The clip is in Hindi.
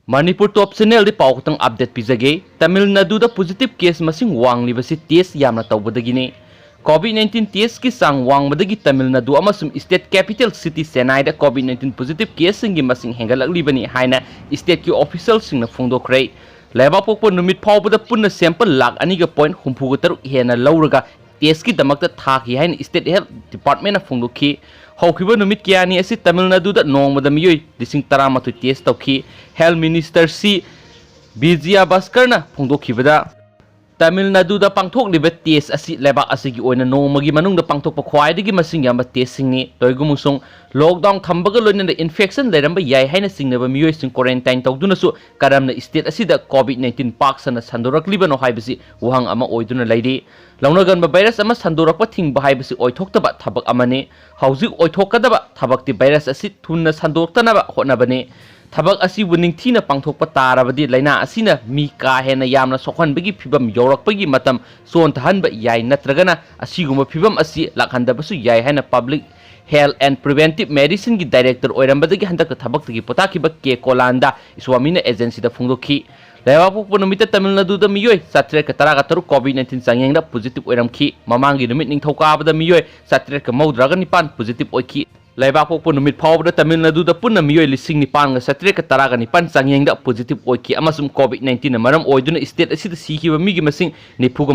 मणिपुर टॉप चैनल पाव खतंग अपडेट पीजगे तमिलनाडु पॉजिटिव केस मसिंग वांगलिबसि टेस्ट यामना तौबदगिने कोविड-19 टेस्ट की सांग वांगबदगी तमिलनाडु अमसुम स्टेट कैपिटल सिटी चेन्नई दा कोविड-19 पॉजिटिव केस सिंगी मसिंग हेंगलकलिबनी हाइना स्टेट की ऑफिशियल सिंगना फोंदोखरे लेबापोक नुमित फावबदा पुन्ना सैंपल लाख अनिगा पॉइंट हुंफुगा तरुक हेना लौरगा टेस्ट की दमकता थाकी हाइन स्टेट हेल्थ डिपार्टमेंट फोंदोखी हौखिबा नुमित कियानी असि तमिलनाडु दा नोंगमदा मियोय 13 टेस्ट तौखी हेल्थ मिनिस्टर सी विजया भास्करना फोंदोखिबदा तमिलनाडु दा पांथोकलिबा टेस्ट असि लेबा असि ओइना नोंमगी मनुंगदा पांथोकपा ख्वाइदगी मसिंग यामा टेस्ट सिंगनी तोयगुमुसों लॉकडाउन थंबगा लोइनदा इन्फेक्शन लेरंबा याय हाइना सिंगनबा मियोय सिंग क्वारंटाइन तौदुनसु करमना स्टेट असि कोविड-19 पाक्सना संदोरकलिबनो हाइबसि वहांग अमा ओइदुना लैदि लौनगनबा भाइरस अमा संदोरकपा थिंगबा हाइबसि ओइथोक्तबा थबक अमाने हौजिक ओइथोकदबा थबकति भाइरस असि थुन्ना संदोक्तनबा होनबने थबक असि निंगथीना पांथोकपा तारबदि लैना असिना मी का हेना यामना सोखनबगी फिबम यौरकपगी मतम सोनथहनबा याय नत्रगना असिगुम फिबम असि लाखहनदबसु याय हैना public health and preventive medicine की डायरेक्टर ओइरंबदगी हंदक थबकतगी पोताखिबा के कोलांदा स्वामीना एजेंसी दा फोंदोखी लेबापोक नुमित तमिलनाडु दा मियोय 713 कोविड-19 चांगेंगदा पॉजिटिव ओइरमखी ममांगी नुमित निंगथौकाबदा मियोय 739 पॉजिटिव ओइखी लेबापोक नुमित फावबदा तमिलनाडु दा पुन्ना मियोय 9,719 चांगेंगदा पॉजिटिव ओइखी अमसुम कोविड-19 मरम ओइदुना स्टेट असिदा सिखिबा मिगी मसिंग 95